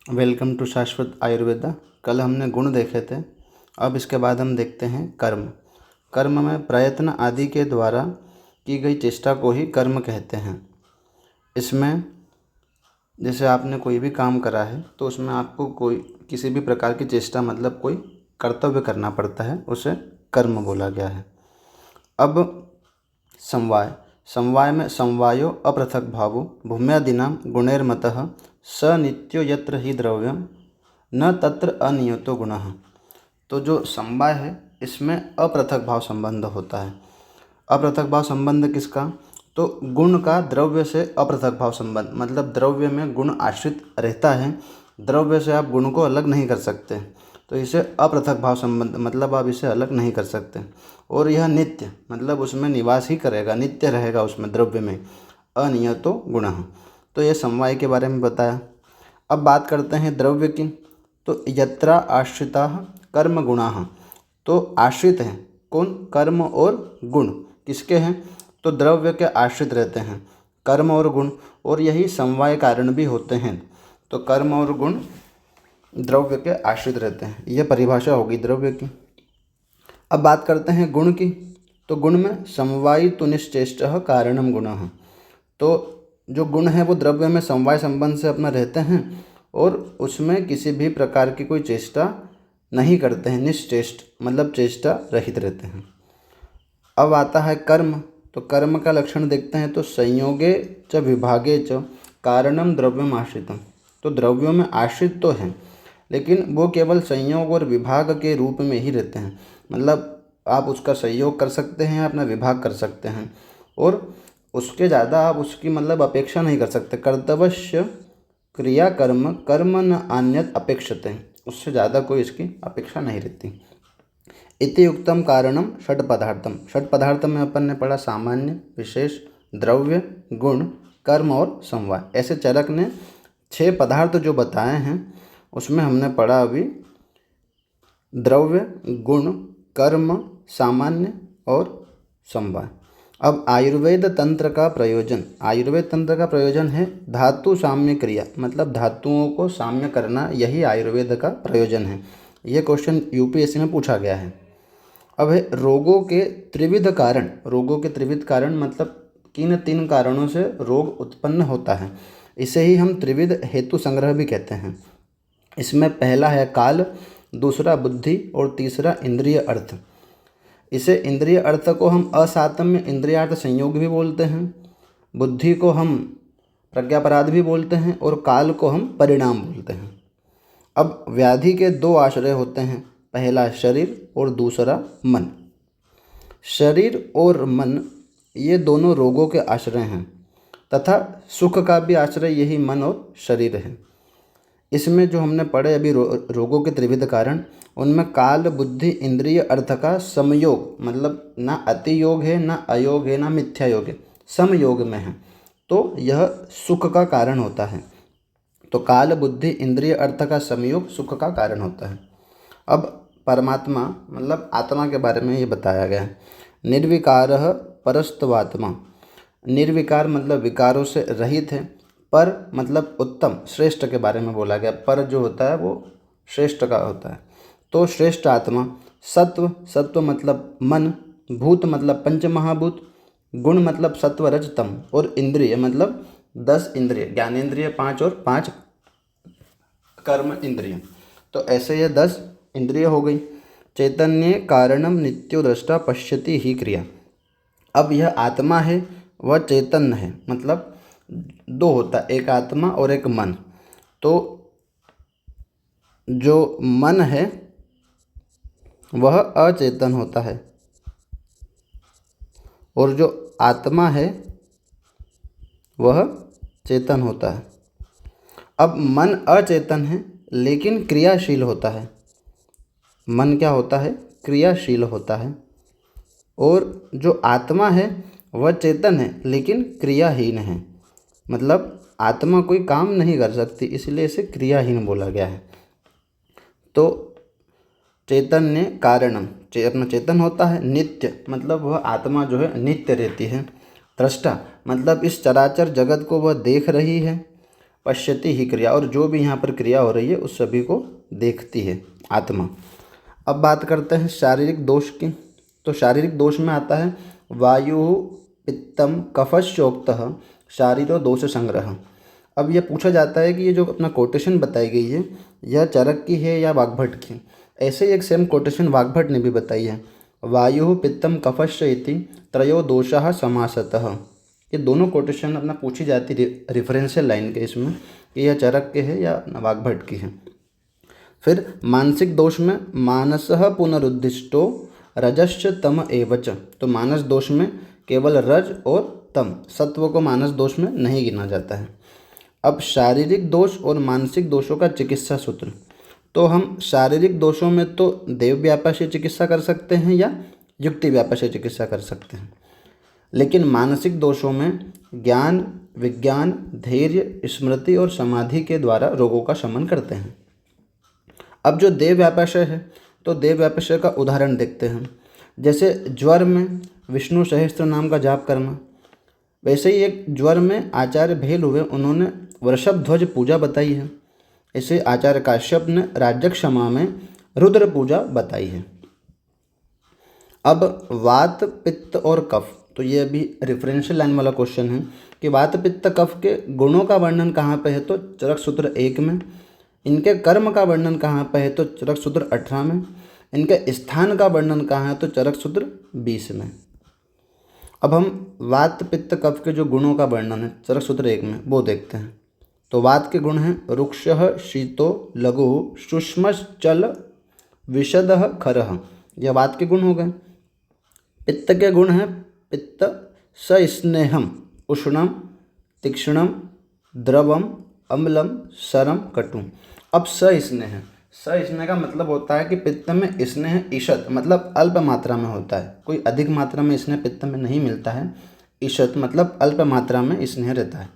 Welcome to शाश्वत आयुर्वेदा। कल हमने गुण देखे थे। अब इसके बाद हम देखते हैं कर्म। कर्म में प्रयत्न आदि के द्वारा की गई चेष्टा को ही कर्म कहते हैं। इसमें जैसे आपने कोई भी काम करा है तो उसमें आपको कोई किसी भी प्रकार की चेष्टा मतलब कोई कर्तव्य करना पड़ता है, उसे कर्म बोला गया है। अब समवाय समवाय में समवायो अपृथक भावो भूम्यादिनां गुणैर्मतः स नित्यो यत्र हि द्रव्यम न तत्र अनियतो गुणः। तो जो समवाय है इसमें अपृथक भाव संबंध होता है। अपृथक भाव संबंध किसका? तो गुण का द्रव्य से अपृथक भाव संबंध, मतलब द्रव्य में गुण आश्रित रहता है, द्रव्य से आप गुण को अलग नहीं कर सकते, तो इसे अपृथक भाव संबंध मतलब आप इसे अलग नहीं कर सकते। और यह नित्य मतलब उसमें निवास ही करेगा, नित्य रहेगा उसमें द्रव्य में, अनियतो गुणः। तो ये समवाय के बारे में बताया। अब बात करते हैं द्रव्य की। तो यत्रा आश्रिता कर्म गुणाः, तो आश्रित हैं कौन? कर्म और गुण किसके हैं? तो द्रव्य के आश्रित रहते हैं कर्म और गुण, और यही समवाय कारण भी होते हैं। तो कर्म और गुण द्रव्य के आश्रित रहते हैं, यह परिभाषा होगी द्रव्य की। अब बात करते हैं गुण की। तो गुण में समवायी तो निश्चेष्टः कारणम गुणः, तो जो गुण है वो द्रव्य में समवाय संबंध से अपना रहते हैं और उसमें किसी भी प्रकार की कोई चेष्टा नहीं करते हैं, निश्चेष्ट मतलब चेष्टा रहित रहते हैं। अब आता है कर्म। तो कर्म का लक्षण देखते हैं। तो संयोगे च विभागे च कारणम द्रव्यम आश्रितम, तो द्रव्यों में आश्रित तो हैं लेकिन वो केवल संयोग और विभाग के रूप में ही रहते हैं, मतलब आप उसका संयोग कर सकते हैं, अपना विभाग कर सकते हैं, और उसके ज़्यादा आप उसकी मतलब अपेक्षा नहीं कर सकते। कर्तव्य क्रिया कर्म कर्म न अन्यत अपेक्षते, उससे ज़्यादा कोई इसकी अपेक्षा नहीं रहती। इति युक्तम कारणम षट पदार्थम, षट पदार्थ में अपन ने पढ़ा सामान्य, विशेष, द्रव्य, गुण, कर्म और समवाय। ऐसे चरक ने 6 पदार्थ जो बताए हैं उसमें हमने पढ़ा अभी द्रव्य, गुण, कर्म, सामान्य और समवाय। अब आयुर्वेद तंत्र का प्रयोजन, आयुर्वेद तंत्र का प्रयोजन है धातु साम्य क्रिया, मतलब धातुओं को साम्य करना, यही आयुर्वेद का प्रयोजन है। यह क्वेश्चन यूपीएससी में पूछा गया है। अब है रोगों के त्रिविध कारण। रोगों के त्रिविध कारण मतलब किन 3 कारणों से रोग उत्पन्न होता है, इसे ही हम त्रिविध हेतु संग्रह भी कहते हैं। इसमें पहला है काल, दूसरा बुद्धि और तीसरा इंद्रिय अर्थ। इसे इंद्रिय अर्थ को हम असातम्य इंद्रियार्थ संयोग भी बोलते हैं, बुद्धि को हम प्रज्ञापराध भी बोलते हैं और काल को हम परिणाम बोलते हैं। अब व्याधि के 2 आश्रय होते हैं, पहला शरीर और दूसरा मन। शरीर और मन ये दोनों रोगों के आश्रय हैं तथा सुख का भी आश्रय यही मन और शरीर है। इसमें जो हमने पढ़े अभी रोगों के त्रिविध कारण, उनमें काल, बुद्धि, इंद्रिय अर्थ का समयोग, मतलब ना अति योग है, ना अयोग है, ना मिथ्या योग है, समयोग में है, तो यह सुख का कारण होता है। तो काल, बुद्धि, इंद्रिय अर्थ का संयोग सुख का कारण होता है। अब परमात्मा मतलब आत्मा के बारे में ये बताया गया है। निर्विकारः परस्तवात्मा, निर्विकार मतलब विकारों से रहित है, पर मतलब उत्तम, श्रेष्ठ के बारे में बोला गया। पर जो होता है वो श्रेष्ठ का होता है। तो श्रेष्ठ आत्मा, सत्व, सत्व मतलब मन, भूत मतलब पंच महाभूत, गुण मतलब सत्व रज तम, और इंद्रिय मतलब 10 इंद्रिय, ज्ञानेंद्रिय 5 और 5 कर्म इंद्रिय। तो ऐसे ये 10 इंद्रिय हो गई। चैतन्य कारणम नित्यो दृष्टा पश्यति ही क्रिया। अब यह आत्मा है वह चैतन्य है, मतलब 2 होता है, एक आत्मा और एक मन। तो जो मन है वह अचेतन होता है और जो आत्मा है वह चेतन होता है। अब मन अचेतन है लेकिन क्रियाशील होता है। मन क्या होता है? क्रियाशील होता है। और जो आत्मा है वह चेतन है लेकिन क्रियाहीन है, मतलब आत्मा कोई काम नहीं कर सकती, इसलिए इसे क्रियाहीन बोला गया है। तो चैतन्य कारणम, अपना चेतन होता है। नित्य मतलब वह आत्मा जो है नित्य रहती है। दृष्टा मतलब इस चराचर जगत को वह देख रही है। पश्यति ही क्रिया, और जो भी यहाँ पर क्रिया हो रही है उस सभी को देखती है आत्मा। अब बात करते हैं शारीरिक दोष की। तो शारीरिक दोष में आता है वायु पित्तम कफश्चोक्तः शारीरो दोष संग्रह। अब यह पूछा जाता है कि ये जो अपना कोटेशन बताई गई है यह चरक की है या वाग्भट की। ऐसे ही एक सेम कोटेशन वाग्भट ने भी बताई है, वायु पित्तम कफश्च इति त्रयो दोषाः समासतः। ये दोनों कोटेशन अपना पूछी जाती रेफरेंशियल लाइन के इसमें कि यह चरक के है या वाग्भट की है। फिर मानसिक दोष में मानसः पुनरुद्दिष्टो रजश्च तम एवच। तो मानस दोष में केवल रज और तम, सत्व को मानस दोष में नहीं गिना जाता है। अब शारीरिक दोष और मानसिक दोषों का चिकित्सा सूत्र। तो हम शारीरिक दोषों में तो देव व्यापा से चिकित्सा कर सकते हैं या युक्ति व्यापा से चिकित्सा कर सकते हैं, लेकिन मानसिक दोषों में ज्ञान, विज्ञान, धैर्य, स्मृति और समाधि के द्वारा रोगों का शमन करते हैं। अब जो देव व्यापाशय है तो देव व्यापाशय का उदाहरण देखते हैं। जैसे ज्वर में विष्णु सहस्त्र नाम का जाप करना, वैसे ही एक ज्वर में आचार्य भेल हुए, उन्होंने वृषभ ध्वज पूजा बताई है। ऐसे आचार्य काश्यप ने राज्यक्षमा में रुद्र पूजा बताई है। अब वात, पित्त और कफ, तो ये अभी रेफरेंशियल लाइन वाला क्वेश्चन है कि वात, पित्त, कफ के गुणों का वर्णन कहाँ पे है, तो चरक सूत्र 1 में। इनके कर्म का वर्णन कहाँ पे है, तो चरक सूत्र 18 में। इनके स्थान का वर्णन कहाँ है, तो चरक सूत्र 20 में। अब हम वात, पित्त, कफ के जो गुणों का वर्णन है चरक सूत्र 1 में वो देखते हैं। तो वात के गुण हैं रुक्षः शीतो लघु शुष्मश्चल विशदः खरः, यह वात के गुण हो गए। पित्त के गुण हैं पित्त सस्नेहम उष्णम तीक्ष्णम द्रवम अम्लम सरम कटु। अब सस्नेह, सस्नेह का मतलब होता है कि पित्त में स्नेह ईषत मतलब अल्प मात्रा में होता है, कोई अधिक मात्रा में स्नेह पित्त में नहीं मिलता है। ईषत मतलब अल्प मात्रा में स्नेह रहता है।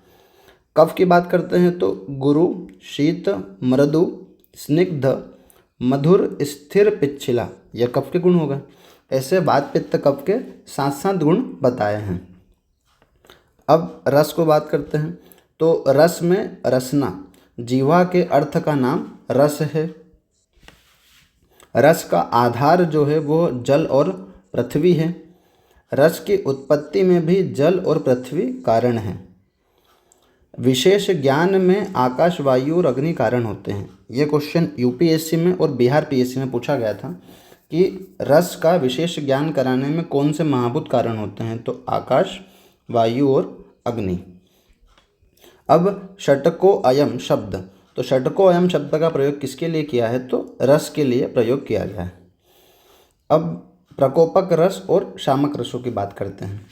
कफ की बात करते हैं तो गुरु, शीत, मृदु, स्निग्ध, मधुर, स्थिर, पिच्छिला, यह कफ के गुण हो गए। ऐसे वात, पित्त, कफ के 7 गुण बताए हैं। अब रस को बात करते हैं तो रस में रसना, जीवा के अर्थ का नाम रस है। रस का आधार जो है वो जल और पृथ्वी है। रस की उत्पत्ति में भी जल और पृथ्वी कारण है। विशेष ज्ञान में आकाश, वायु और अग्नि कारण होते हैं। ये क्वेश्चन यूपीएससी में और बिहार पीएससी में पूछा गया था कि रस का विशेष ज्ञान कराने में कौन से महाभूत कारण होते हैं, तो आकाश, वायु और अग्नि। अब षटको अयम शब्द, तो षटको अयम शब्द का प्रयोग किसके लिए किया है, तो रस के लिए प्रयोग किया गया है। अब प्रकोपक रस और शामक रसों की बात करते हैं।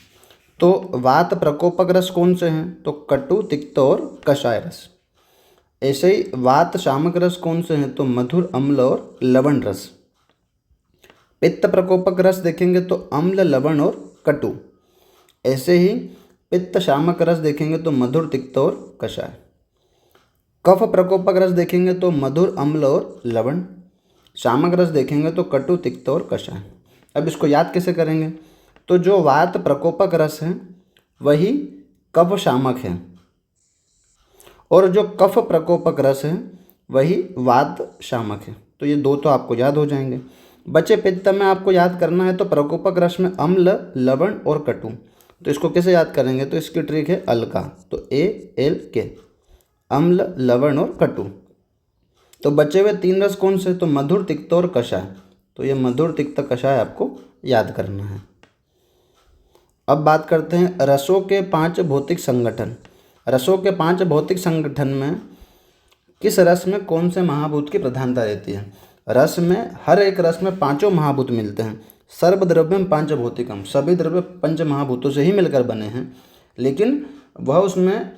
तो वात प्रकोपक रस कौन से हैं, तो कटु, तिक्त और कषाय रस। ऐसे ही वात शामक रस कौन से हैं, तो मधुर, अम्ल और लवण रस। पित्त प्रकोपक रस देखेंगे तो अम्ल, लवण और कटु। ऐसे ही पित्त शामक रस देखेंगे तो मधुर, तिक्त और कषाय। कफ प्रकोपक रस देखेंगे तो मधुर, अम्ल और लवण। शामक रस देखेंगे तो कटु, तिक्त और कषाय। अब इसको याद कैसे करेंगे, तो जो वात प्रकोपक रस है वही कफ शामक है, और जो कफ प्रकोपक रस है वही वात शामक है। तो ये दो तो आपको याद हो जाएंगे। बचे पित्त में आपको याद करना है तो प्रकोपक रस में अम्ल, लवण और कटु। तो इसको कैसे याद करेंगे, तो इसकी ट्रिक है अलका, तो ALK, अम्ल, लवण और कटु। तो बचे हुए 3 रस कौन से, तो मधुर, तिक्त और कषाय। तो ये मधुर, तिक्त, कषाय आपको याद करना है। अब बात करते हैं रसों के 5 भौतिक संगठन। रसों के 5 भौतिक संगठन में किस रस में कौन से महाभूत की प्रधानता रहती है। रस में हर एक रस में 5 महाभूत मिलते हैं। सर्वद्रव्यम पंचभौतिकम, सभी द्रव्य 5 महाभूतों से ही मिलकर बने हैं, लेकिन वह उसमें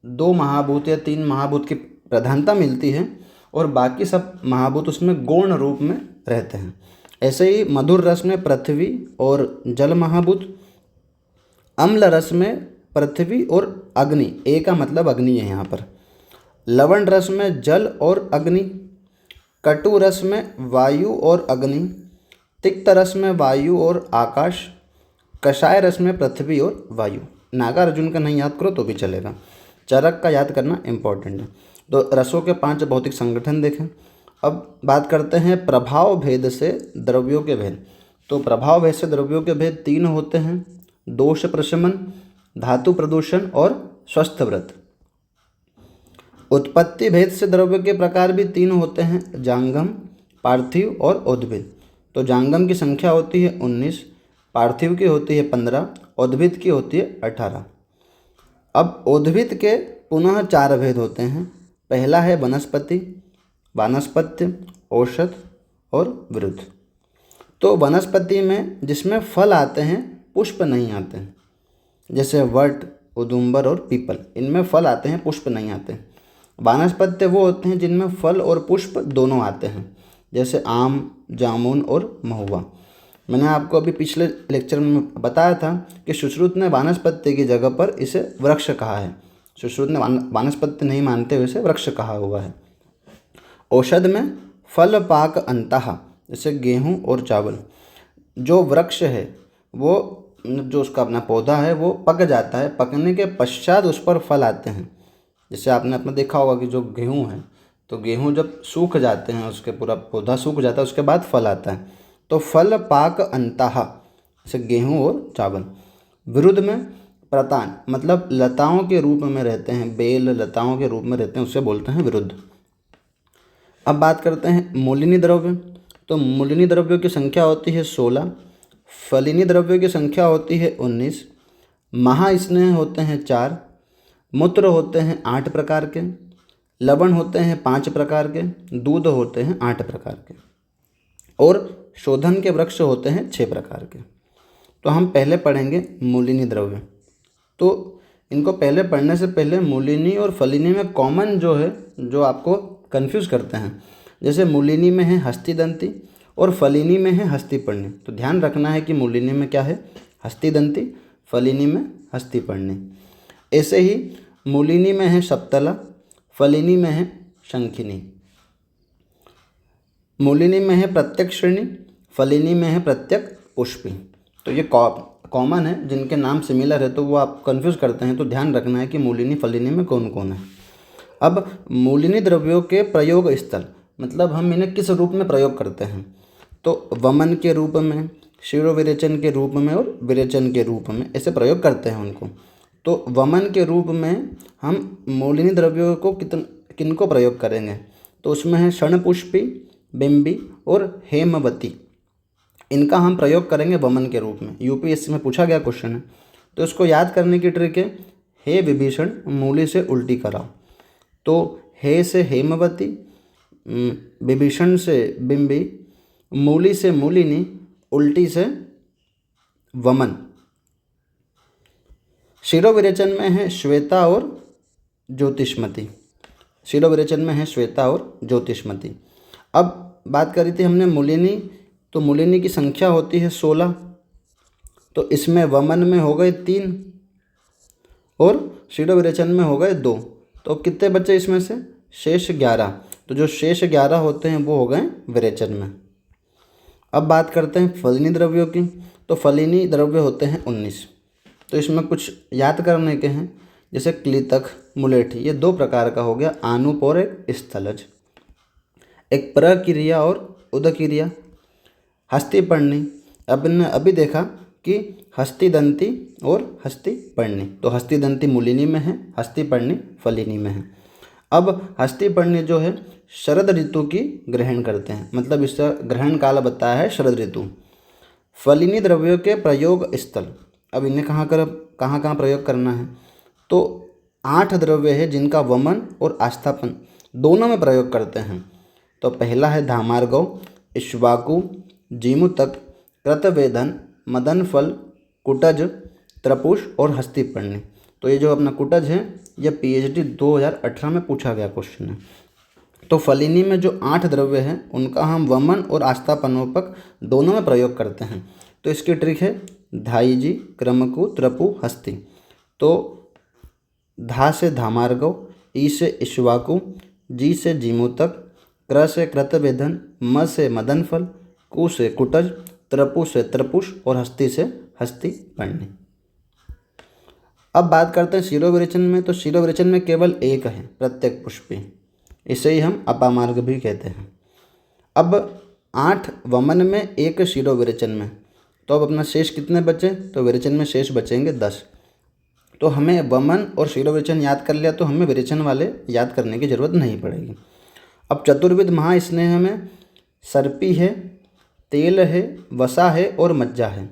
2 महाभूत या 3 महाभूत की प्रधानता मिलती है और बाकी सब महाभूत उसमें गौण रूप में रहते हैं। ऐसे ही मधुर रस में पृथ्वी और जल महाभूत, अम्ल रस में पृथ्वी और अग्नि, ए का मतलब अग्नि है यहाँ पर, लवण रस में जल और अग्नि, कटु रस में वायु और अग्नि, तिक्त रस में वायु और आकाश, कषाय रस में पृथ्वी और वायु। नागार्जुन का नहीं याद करो तो भी चलेगा। चरक का याद करना इम्पोर्टेंट है। तो रसों के 5 भौतिक संगठन देखें। अब बात करते हैं प्रभाव भेद से द्रव्यों के भेद। तो प्रभाव भेद से द्रव्यों के भेद 3 होते हैं, दोष प्रशमन, धातु प्रदूषण और स्वस्थ व्रत। उत्पत्ति भेद से द्रव्य के प्रकार भी 3 होते हैं, जांगम, पार्थिव और उद्भिद। तो जांगम की संख्या होती है 19, पार्थिव की होती है 15, उद्भिद की होती है 18। अब उद्भिद के पुनः 4 भेद होते हैं। पहला है वनस्पति, वानस्पत्य, औषध और विरुद्ध। तो वनस्पति में जिसमें फल आते हैं, पुष्प नहीं आते हैं, जैसे वट, उदुम्बर और पीपल, इनमें फल आते हैं, पुष्प नहीं आते हैं। वानस्पत्य वो होते हैं जिनमें फल और पुष्प दोनों आते हैं, जैसे आम, जामुन और महुआ। मैंने आपको अभी पिछले लेक्चर में बताया था कि सुश्रुत ने वानस्पत्य की जगह पर इसे वृक्ष कहा है। सुश्रुत ने वानस्पत्य नहीं मानते हुए इसे वृक्ष कहा हुआ है। औषध में फल पाक अंतः, जैसे गेहूँ और चावल। जो वृक्ष है वो, जो उसका अपना पौधा है वो पक जाता है, पकने के पश्चात उस पर फल आते हैं। जैसे आपने अपना देखा होगा कि जो गेहूँ है, तो गेहूँ जब सूख जाते हैं, उसके पूरा पौधा सूख जाता है, उसके बाद फल आता है। तो फल पाक अंतः, जैसे गेहूँ और चावल। विरुद्ध में प्रतान, मतलब लताओं के रूप में रहते हैं, बेल लताओं के रूप में रहते हैं, उससे बोलते हैं विरुद्ध। अब बात करते हैं मूलिनी द्रव्य। तो मूलिनी द्रव्यों की संख्या होती है 16, फलिनी द्रव्यों की संख्या होती है 19, महास्नेह होते हैं 4, मूत्र होते हैं 8 प्रकार के, लवण होते हैं 5 प्रकार के, दूध होते हैं 8 प्रकार के, और शोधन के वृक्ष होते हैं 6 प्रकार के। तो हम पहले पढ़ेंगे मूलिनी द्रव्य। तो इनको पहले पढ़ने से पहले मूलिनी और फलिनी में कॉमन जो है, जो आपको कंफ्यूज करते हैं, जैसे मूलिनी में है हस्तिदंती और फलिनी में है हस्तिपर्णी। तो ध्यान रखना है कि मूलिनी में क्या है, हस्तिदंती, फलिनी में हस्तिपर्णी। ऐसे ही मूलिनी में है सप्तला, फलिनी में है शंखिनी। मूलिनी में है प्रत्यक श्रेणी, फलिनी में है प्रत्यक पुष्पी। तो ये कॉमन है, जिनके नाम सिमिलर है तो वो आप कंफ्यूज करते हैं, तो ध्यान रखना है कि मूलिनी फलिनी में कौन कौन है। अब मूलिनी द्रव्यों के प्रयोग स्थल, मतलब हम इन्हें किस रूप में प्रयोग करते हैं। तो वमन के रूप में, शिरोविरेचन के रूप में और विरेचन के रूप में ऐसे प्रयोग करते हैं उनको। तो वमन के रूप में हम मूलिनी द्रव्यों को किनको प्रयोग करेंगे, तो उसमें है क्षणपुष्पी, बिंबी और हेमवती। इनका हम प्रयोग करेंगे वमन के रूप में। यूपीएससी में पूछा गया क्वेश्चन है, तो इसको याद करने की ट्रिक है, हे विभीषण मूली से उल्टी कराओ। तो हे से हेमवती, विभीषण से बिंबी, मूली से मूलिनी, उल्टी से वमन। शिरोविरेचन में है श्वेता और ज्योतिष्मती। शिरोविरेचन में है श्वेता और ज्योतिष्मती। अब बात करी थी हमने मूलिनी, तो मूलिनी की संख्या होती है 16। तो इसमें वमन में हो गए 3 और शिरोविरेचन में हो गए 2। तो कितने बचे इसमें से, शेष 11। तो जो शेष 11 होते हैं वो हो गए विरेचन में। अब बात करते हैं फलिनी द्रव्यों की। तो फलिनी द्रव्य होते हैं 19। तो इसमें कुछ याद करने के हैं, जैसे क्लितक, मुलेठी, ये 2 प्रकार का हो गया, आनुप और एक स्थलज। एक प्रक्रिया और उदक्रिया। हस्तिपर्णी, अभी देखा कि हस्तिदंती और हस्तिपर्णी। तो हस्तिदंती मूलिनी में है, हस्तिपर्णी फलिनी में है। अब हस्तिपर्णी जो है शरद ऋतु की ग्रहण करते हैं, मतलब इसका ग्रहण काल बताया है शरद ऋतु। फलिनी द्रव्यों के प्रयोग स्थल, अब इन्हें कहाँ प्रयोग करना है। तो 8 द्रव्य है जिनका वमन और आस्थापन दोनों में प्रयोग करते हैं। तो पहला है धामार्गव, इक्ष्वाकु, जीमूतक, कृतवेधन, मदन फल, कुटज, त्रपुष और हस्तिपर्णी। तो ये जो अपना कुटज है, यह पीएचडी 2018 में पूछा गया क्वेश्चन है। तो फलिनी में जो 8 द्रव्य हैं उनका हम वमन और आस्थापनोपक दोनों में प्रयोग करते हैं। तो इसकी ट्रिक है धाईजी, क्रमकु, त्रपु, हस्ति। तो धा से धामार्गव, ई से इक्ष्वाकु, जी से जीमूतक, क्र से कृतवेधन, म से मदनफल, कु से कुटज, त्रपु से त्रपुष और हस्ति से हस्तिपर्णी। अब बात करते हैं शिरोविरेचन में। तो शिरोविरेचन में केवल एक है, प्रत्येक पुष्पी, इसे ही हम अपामार्ग भी कहते हैं। अब 8 वमन में, 1 शिरोविरेचन में, तो अब अपना शेष कितने बचे? तो विरेचन में शेष बचेंगे 10। तो हमें वमन और शिरोविरेचन याद कर लिया, तो हमें विरेचन वाले याद करने की जरूरत नहीं पड़ेगी। अब चतुर्विध महास्नेह में सर्पी है, तेल है, वसा है और मज्जा है।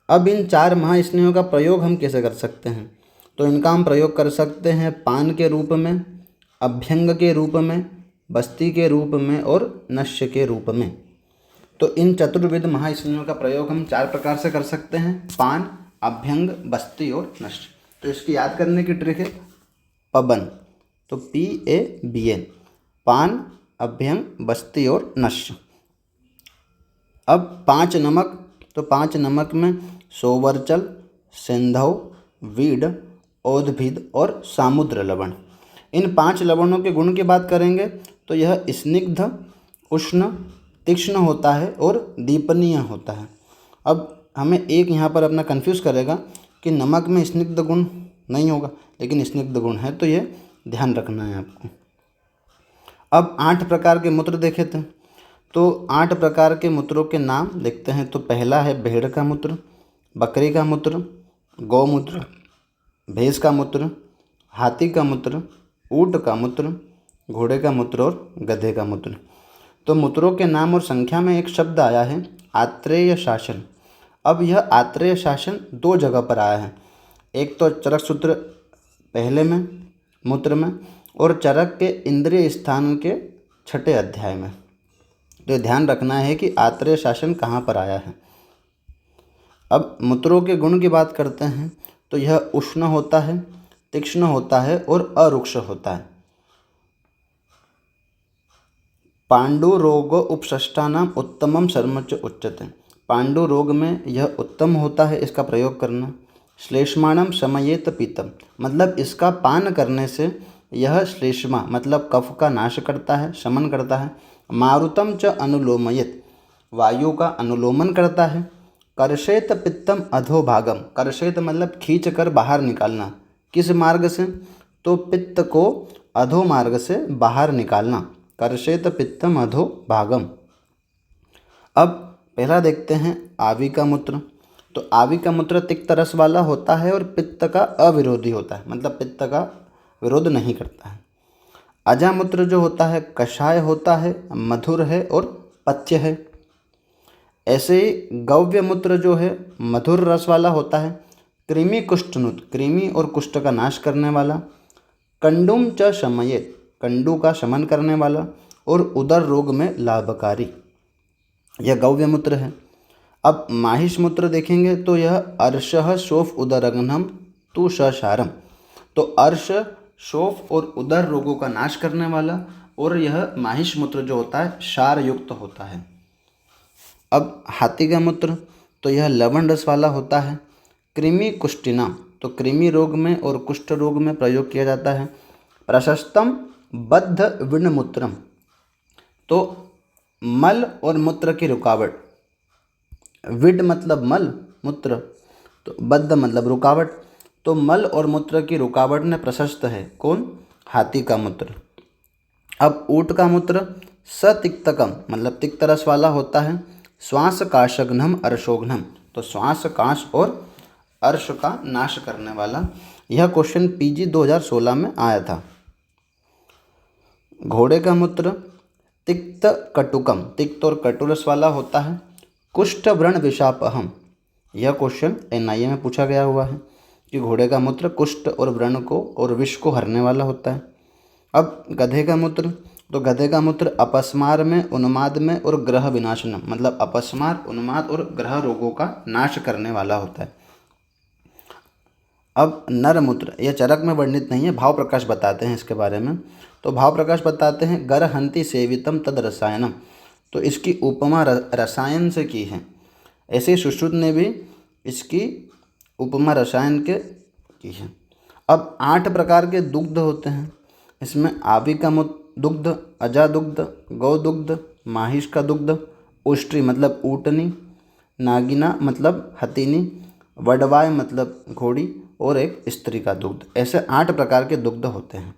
अब इन 4 महास्नेहों का प्रयोग हम कैसे कर सकते हैं? तो इनका हम प्रयोग कर सकते हैं पान के रूप में, अभ्यंग के रूप में, बस्ती के रूप में और नश्य के रूप में। तो इन चतुर्विध महास्नेहों का प्रयोग हम 4 प्रकार से कर सकते हैं, पान, अभ्यंग, बस्ती और नश्य। तो इसकी याद करने की ट्रिक है पबन, तो PABN, पान, अभ्यंग, बस्ती और नश्य। अब 5 नमक, तो 5 नमक में सोवरचल, सिंधव, वीड, औदभिद और सामुद्र लवण। इन 5 लवणों के गुण की बात करेंगे तो यह स्निग्ध, उष्ण, तीक्ष्ण होता है और दीपनीय होता है। अब हमें एक यहाँ पर अपना कन्फ्यूज़ करेगा कि नमक में स्निग्ध गुण नहीं होगा, लेकिन स्निग्ध गुण है, तो ये ध्यान रखना है आपको। अब 8 प्रकार के मूत्र देखे थे, तो 8 प्रकार के मूत्रों के नाम देखते हैं। तो पहला है भेड़ का मूत्र, बकरी का मूत्र, गौमूत्र, भैंस का मूत्र, हाथी का मूत्र, ऊँट का मूत्र, घोड़े का मूत्र और गधे का मूत्र। तो मूत्रों के नाम और संख्या में एक शब्द आया है आत्रेय शासन। अब यह आत्रेय शासन 2 जगह पर आया है, एक तो चरक सूत्र पहले में मूत्र में, और चरक के इंद्रिय स्थान के 6ठे अध्याय में। तो ध्यान रखना है कि आत्रेय शासन कहाँ पर आया है। अब मूत्रों के गुण की बात करते हैं, तो यह उष्ण होता है, तीक्ष्ण होता है और अरुक्ष होता है। पांडु रोग उपसष्टानाम उत्तमम शर्मच उच्यते। पांडु रोग में यह उत्तम होता है इसका प्रयोग करना। श्लेष्माणम शमयेत पीतम, मतलब इसका पान करने से यह श्लेष्मा मतलब कफ का नाश करता है, शमन करता है। मारुतम च अनुलोमयेत, वायु का अनुलोमन करता है। कर्षेत पित्तम अधोभागम, कर्षेत मतलब खींच कर बाहर निकालना। किस मार्ग से? तो पित्त को अधो मार्ग से बाहर निकालना। कर्षेत पित्तम अधोभागम। अब पहला देखते हैं आवी का मूत्र। तो आवी का मूत्र तिक्त रस वाला होता है और पित्त का अविरोधी होता है, मतलब पित्त का विरोध नहीं करता है। अजामूत्र जो होता है कषाय होता है, मधुर है और पच्य है। ऐसे ही गव्य मूत्र जो है मधुर रस वाला होता है, कृमि कुष्ठनुत, कृमि और कुष्ठ का नाश करने वाला। कंडुम च शमयेत, कंडू का शमन करने वाला और उदर रोग में लाभकारी, यह गव्य मूत्र है। अब माहिष मूत्र देखेंगे तो यह अर्शः शोफ उदरघ्नम तु ससारम, तो अर्श, शोफ और उदर रोगों का नाश करने वाला, और यह माहिष मूत्र जो होता है क्षार युक्त होता है। अब हाथी का मूत्र, तो यह लवण रस वाला होता है। कृमि कुष्टिना, तो कृमि रोग में और कुष्ठ रोग में प्रयोग किया जाता है। प्रशस्तम बद्ध विणमूत्रम, तो मल और मूत्र की रुकावट, विड मतलब मल, मूत्र तो बद्ध मतलब रुकावट, तो मल और मूत्र की रुकावट में प्रशस्त है कौन? हाथी का मूत्र। अब ऊँट का मूत्र सतिक्तकम मतलब तिक्त रस वाला होता है। श्वास काशघ्नम अर्शोघ्नम, तो श्वास काश और अर्श का नाश करने वाला। यह क्वेश्चन PG 2016 में आया था। घोड़े का मूत्र तिक्त कटुकम, तिक्त और कटुरस वाला होता है। कुष्ठ व्रण विषापहम, यह क्वेश्चन NIA में पूछा गया हुआ है कि घोड़े का मूत्र कुष्ठ और व्रण को और विष को हरने वाला होता है। अब गधे का मूत्र, तो गधे का मूत्र अपस्मार में, उन्माद में और ग्रह विनाशनम, मतलब अपस्मार, उन्माद और ग्रह रोगों का नाश करने वाला होता है। अब नर मूत्र, यह चरक में वर्णित नहीं है, भाव प्रकाश बताते हैं इसके बारे में। तो भाव प्रकाश बताते हैं गरहंति सेवितम तद रसायनम, तो इसकी उपमा रसायन से की है। ऐसे सुश्रुत ने भी इसकी उपमा रसायन के की है। अब 8 प्रकार के दुग्ध होते हैं, इसमें आवी का दुग्ध, अजा दुग्ध, गौ दुग्ध, माहिष का दुग्ध, उष्ट्री मतलब ऊँटनी, नागिना मतलब हथिनी, वडवाय मतलब घोड़ी और एक स्त्री का दुग्ध। ऐसे 8 प्रकार के दुग्ध होते हैं।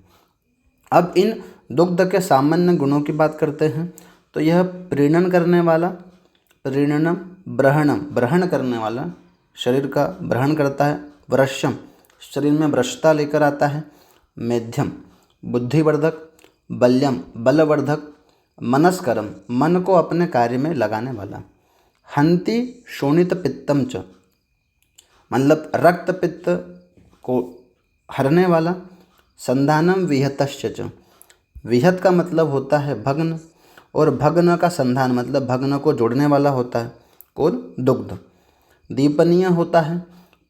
अब इन दुग्ध के सामान्य गुणों की बात करते हैं। तो यह प्रीणन करने वाला, प्रीणनम, ब्रहणम, ब्रहण करने वाला, शरीर का ब्रहण करता है। वृश्यम, शरीर में वृषता लेकर आता है। मेध्यम, बुद्धिवर्धक। बल्यम, बलवर्धक। मनस्करम, मन को अपने कार्य में लगाने वाला। हंति शोणित पित्तम च, मतलब रक्त पित्त को हरने वाला। संधानम विहतश्च च, विहत का मतलब होता है भग्न, और भग्न का संधान मतलब भग्न को जोड़ने वाला होता है कौन? दुग्ध। दीपनीय होता है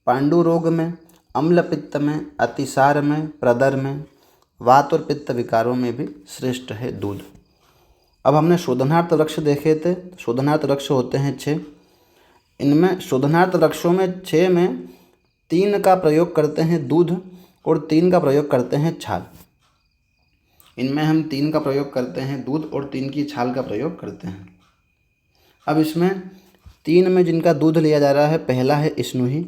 पांडु रोग में, अम्ल पित्त में, अतिसार में, प्रदर में, वात और पित्त विकारों में भी श्रेष्ठ है दूध। अब हमने शोधनार्थ वृक्ष देखे थे। शोधनार्थ वृक्ष होते हैं 6। इनमें शोधनार्थ वृक्षों में 6 में 3 का प्रयोग करते हैं दूध और 3 का प्रयोग करते हैं छाल। इनमें हम 3 का प्रयोग करते हैं दूध और 3 की छाल का प्रयोग करते हैं। अब इसमें 3 में जिनका दूध लिया जा रहा है, पहला है स्नुही,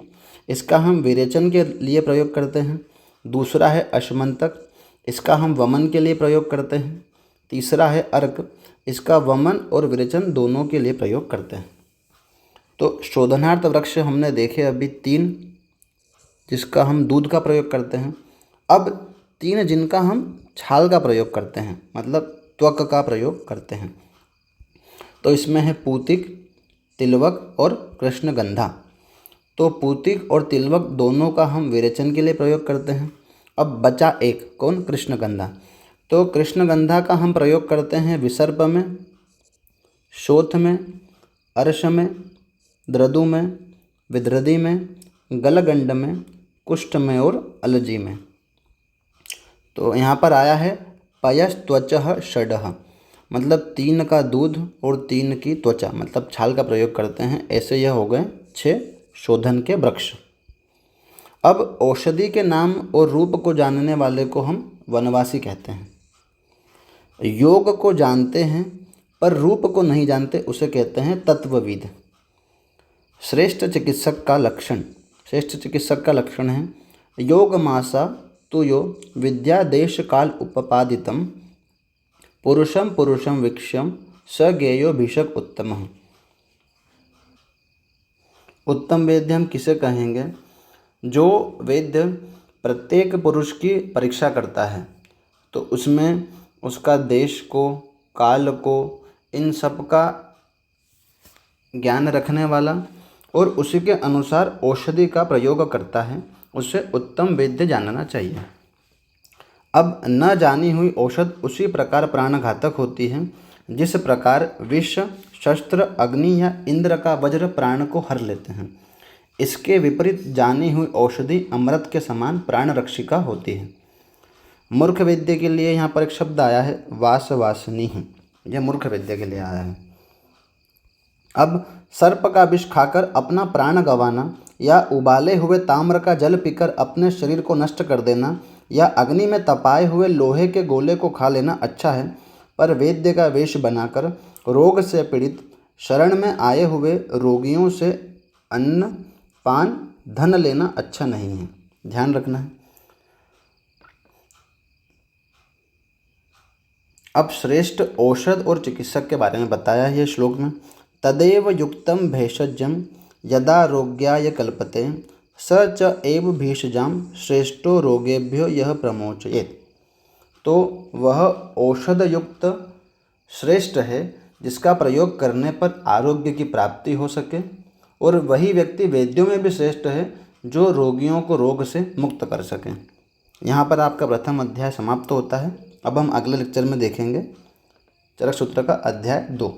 इसका हम विरेचन के लिए प्रयोग करते हैं। दूसरा है अश्मंतक, इसका हम वमन के लिए प्रयोग करते हैं। तीसरा है अर्क, इसका वमन और विरेचन दोनों के लिए प्रयोग करते हैं। तो शोधनार्थ वृक्ष हमने देखे अभी 3, जिसका हम दूध का प्रयोग करते हैं। अब 3 जिनका हम छाल का प्रयोग करते हैं, मतलब त्वक का प्रयोग करते हैं। तो इसमें है पूतिक, तिलवक और कृष्णगंधा। तो पूतिक और तिलवक दोनों का हम विरेचन के लिए प्रयोग करते हैं। अब बचा एक, कौन? कृष्णगंधा। तो कृष्णगंधा का हम प्रयोग करते हैं विसर्प में, शोथ में, अर्श में, द्रदु में, विद्रदी में, गलगंड में, कुष्ठ में और अलजी में। तो यहाँ पर आया है पयस त्वचः षडः, मतलब 3 का दूध और 3 की त्वचा मतलब छाल का प्रयोग करते हैं। ऐसे यह हो गए 6 शोधन के वृक्ष। अब औषधि के नाम और रूप को जानने वाले को हम वनवासी कहते हैं। योग को जानते हैं पर रूप को नहीं जानते, उसे कहते हैं तत्वविद। श्रेष्ठ चिकित्सक का लक्षण, श्रेष्ठ चिकित्सक का लक्षण है योग मासा तुयो विद्या देश काल उपपादितम पुरुषम पुरुषम वीक्ष्यम स गेयो भीषक उत्तमः। उत्तम वैद्य हम किसे कहेंगे? जो वैद्य प्रत्येक पुरुष की परीक्षा करता है, तो उसमें उसका देश को, काल को, इन सब का ज्ञान रखने वाला और उसी के अनुसार औषधि का प्रयोग करता है, उसे उत्तम वैद्य जानना चाहिए। अब न जानी हुई औषध उसी प्रकार प्राणघातक होती है जिस प्रकार विष, शस्त्र, अग्नि या इंद्र का वज्र प्राण को हर लेते हैं। इसके विपरीत जानी हुई औषधि अमृत के समान प्राण रक्षिका होती है। मूर्ख वैद्य के लिए यहाँ पर एक शब्द आया है वासवासनी, यह मूर्ख वैद्य के लिए आया है। अब सर्प का विष खाकर अपना प्राण गंवाना या उबाले हुए ताम्र का जल पीकर अपने शरीर को नष्ट कर देना या अग्नि में तपाए हुए लोहे के गोले को खा लेना अच्छा है, पर वैद्य का वेश बनाकर रोग से पीड़ित शरण में आए हुए रोगियों से अन्न, पान, धन लेना अच्छा नहीं है। ध्यान रखना है। अब श्रेष्ठ औषध और चिकित्सक के बारे में बताया है ये श्लोक में। तदेव युक्तम भेषजम यदा रोग्याय कल्पते स च एव भेषजाम श्रेष्ठो रोगेभ्यो यह प्रमोचयेत्। तो वह औषध युक्त श्रेष्ठ है जिसका प्रयोग करने पर आरोग्य की प्राप्ति हो सके, और वही व्यक्ति वैद्यों में भी श्रेष्ठ है जो रोगियों को रोग से मुक्त कर सके। यहाँ पर आपका प्रथम अध्याय समाप्त होता है। अब हम अगले लेक्चर में देखेंगे चरक सूत्र का अध्याय 2।